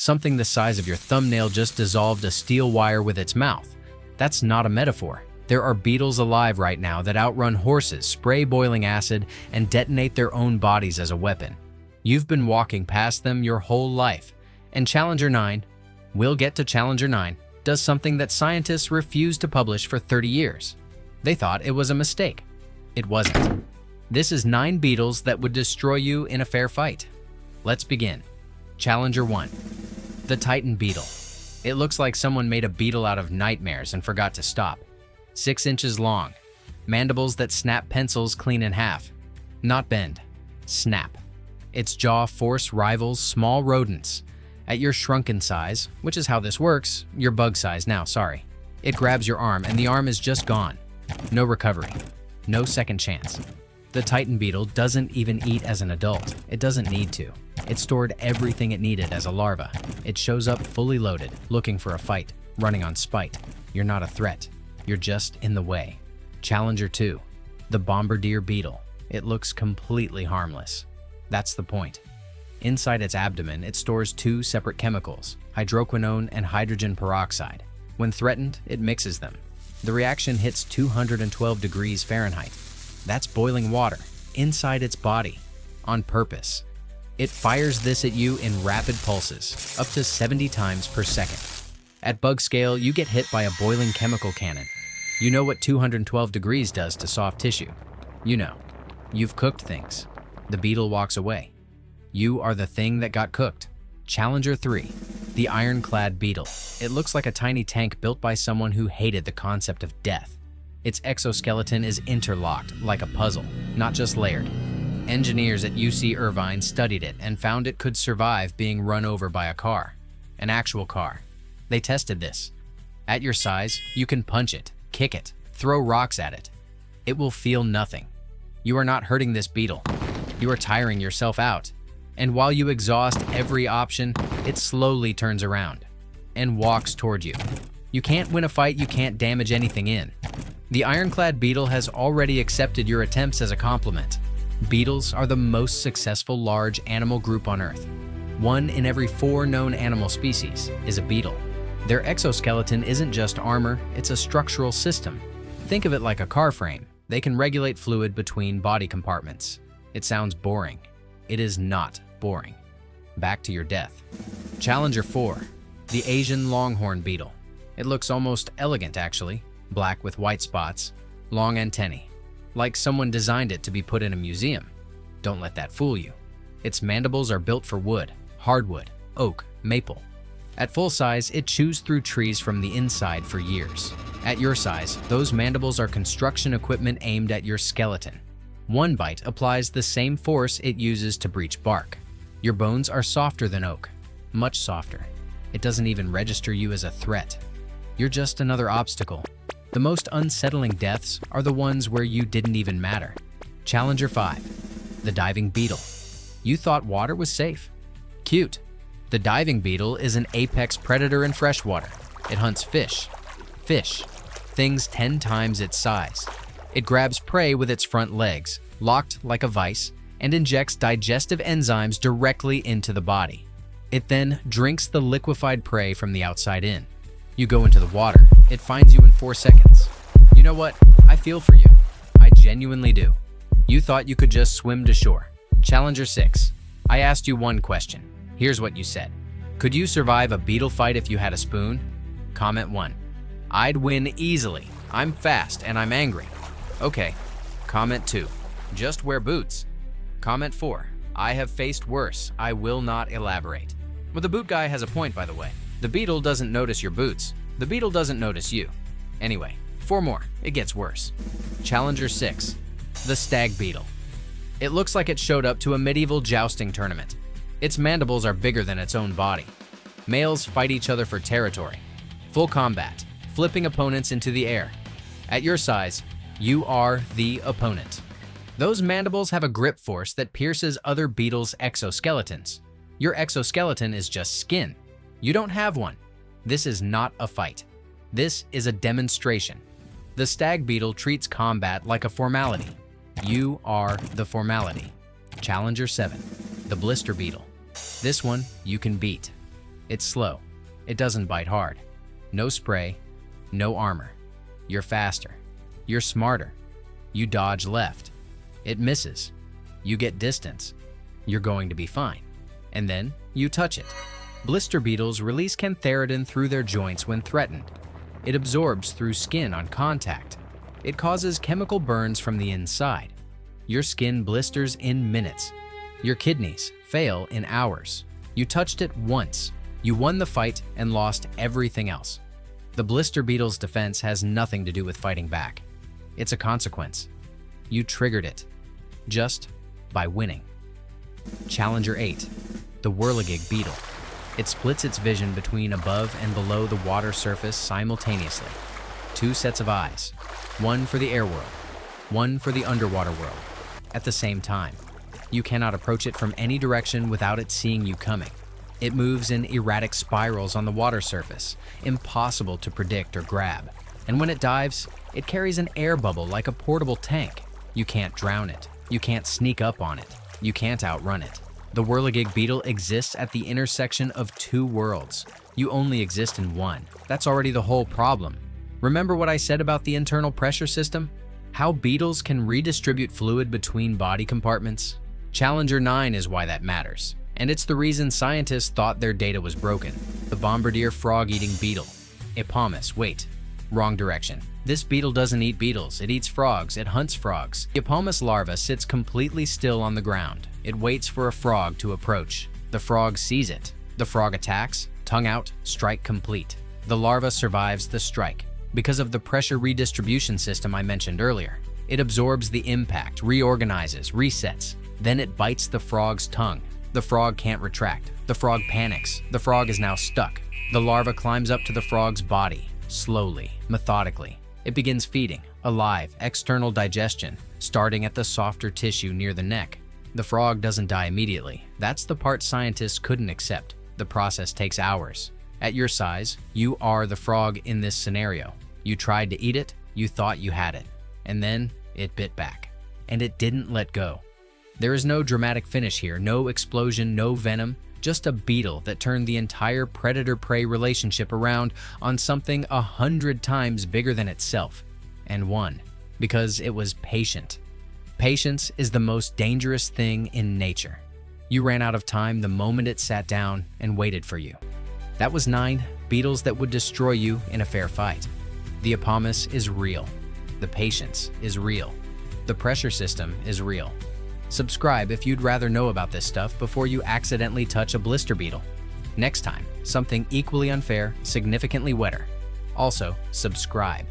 Something the size of your thumbnail just dissolved a steel wire with its mouth. That's not a metaphor. There are beetles alive right now that outrun horses, spray boiling acid, and detonate their own bodies as a weapon. You've been walking past them your whole life. And Challenger 9, we'll get to Challenger 9, does something that scientists refused to publish for 30 years. They thought it was a mistake. It wasn't. This is 9 beetles that would destroy you in a fair fight. Let's begin. Challenger 1. The Titan Beetle. It looks like someone made a beetle out of nightmares and forgot to stop. 6 inches long. Mandibles that snap pencils clean in half. Not bend. Snap. Its jaw force rivals small rodents. At your shrunken size, which is how this works, your bug size now, sorry. It grabs your arm and the arm is just gone. No recovery. No second chance. The Titan Beetle doesn't even eat as an adult. It doesn't need to. It stored everything it needed as a larva. It shows up fully loaded, looking for a fight, running on spite. You're not a threat. You're just in the way. Challenger 2. The Bombardier Beetle. It looks completely harmless. That's the point. Inside its abdomen, it stores 2 separate chemicals, hydroquinone and hydrogen peroxide. When threatened, it mixes them. The reaction hits 212 degrees Fahrenheit. That's boiling water inside its body, on purpose. It fires this at you in rapid pulses, up to 70 times per second. At bug scale, you get hit by a boiling chemical cannon. You know what 212 degrees does to soft tissue. You know. You've cooked things. The beetle walks away. You are the thing that got cooked. Challenger 3. The Ironclad Beetle. It looks like a tiny tank built by someone who hated the concept of death. Its exoskeleton is interlocked like a puzzle, not just layered. Engineers at UC Irvine studied it and found it could survive being run over by a car. An actual car. They tested this. At your size, you can punch it, kick it, throw rocks at it. It will feel nothing. You are not hurting this beetle. You are tiring yourself out. And while you exhaust every option, it slowly turns around and walks toward you. You can't win a fight you can't damage anything in. The Ironclad Beetle has already accepted your attempts as a compliment. Beetles are the most successful large animal group on Earth. 1 in every 4 known animal species is a beetle. Their exoskeleton isn't just armor, it's a structural system. Think of it like a car frame. They can regulate fluid between body compartments. It sounds boring. It is not boring. Back to your death. Challenger 4. The Asian Longhorn Beetle. It looks almost elegant actually, black with white spots, long antennae, like someone designed it to be put in a museum. Don't let that fool you. Its mandibles are built for wood, hardwood, oak, maple. At full size, it chews through trees from the inside for years. At your size, those mandibles are construction equipment aimed at your skeleton. One bite applies the same force it uses to breach bark. Your bones are softer than oak, much softer. It doesn't even register you as a threat. You're just another obstacle. The most unsettling deaths are the ones where you didn't even matter. Challenger 5. The Diving Beetle. You thought water was safe. Cute. The diving beetle is an apex predator in freshwater. It hunts fish, things 10 times its size. It grabs prey with its front legs, locked like a vise, and injects digestive enzymes directly into the body. It then drinks the liquefied prey from the outside in. You go into the water. It finds you in 4 seconds. You know what? I feel for you. I genuinely do. You thought you could just swim to shore. Challenger 6. I asked you one question. Here's what you said. Could you survive a beetle fight if you had a spoon? Comment 1. I'd win easily. I'm fast and I'm angry. Okay. Comment 2. Just wear boots. Comment 4. I have faced worse. I will not elaborate. Well, the boot guy has a point, by the way. The beetle doesn't notice your boots. The beetle doesn't notice you. Anyway, 4 more. It gets worse. Challenger 6. The Stag Beetle. It looks like it showed up to a medieval jousting tournament. Its mandibles are bigger than its own body. Males fight each other for territory. Full combat, flipping opponents into the air. At your size, you are the opponent. Those mandibles have a grip force that pierces other beetles' exoskeletons. Your exoskeleton is just skin. You don't have one. This is not a fight. This is a demonstration. The Stag Beetle treats combat like a formality. You are the formality. Challenger 7. The Blister Beetle. This one you can beat. It's slow. It doesn't bite hard. No spray, no armor. You're faster. You're smarter. You dodge left. It misses. You get distance. You're going to be fine. And then you touch it. Blister beetles release cantharidin through their joints when threatened. It absorbs through skin on contact. It causes chemical burns from the inside. Your skin blisters in minutes. Your kidneys fail in hours. You touched it once. You won the fight and lost everything else. The blister beetle's defense has nothing to do with fighting back. It's a consequence. You triggered it, just by winning. Challenger 8, the Whirligig beetle. It splits its vision between above and below the water surface simultaneously. Two sets of eyes, one for the air world, one for the underwater world. At the same time, you cannot approach it from any direction without it seeing you coming. It moves in erratic spirals on the water surface, impossible to predict or grab. And when it dives, it carries an air bubble like a portable tank. You can't drown it. You can't sneak up on it. You can't outrun it. The Whirligig beetle exists at the intersection of two worlds. You only exist in one. That's already the whole problem. Remember what I said about the internal pressure system? How beetles can redistribute fluid between body compartments? Challenger 9 is why that matters. And it's the reason scientists thought their data was broken. The Bombardier frog-eating beetle. Epomis, wait, wrong direction. This beetle doesn't eat beetles, it eats frogs, it hunts frogs. The Epomis larva sits completely still on the ground. It waits for a frog to approach. The frog sees it. The frog attacks, tongue out, strike complete. The larva survives the strike. Because of the pressure redistribution system I mentioned earlier, it absorbs the impact, reorganizes, resets. Then it bites the frog's tongue. The frog can't retract. The frog panics. The frog is now stuck. The larva climbs up to the frog's body, slowly, methodically. It begins feeding, alive, external digestion, starting at the softer tissue near the neck. The frog doesn't die immediately. That's the part scientists couldn't accept. The process takes hours. At your size, you are the frog in this scenario. You tried to eat it, you thought you had it, and then it bit back. And it didn't let go. There is no dramatic finish here, no explosion, no venom, just a beetle that turned the entire predator-prey relationship around on something 100 times bigger than itself, and won, because it was patient. Patience is the most dangerous thing in nature. You ran out of time the moment it sat down and waited for you. That was 9 beetles that would destroy you in a fair fight. The Epomis is real. The patience is real. The pressure system is real. Subscribe if you'd rather know about this stuff before you accidentally touch a blister beetle. Next time, something equally unfair, significantly wetter. Also, subscribe.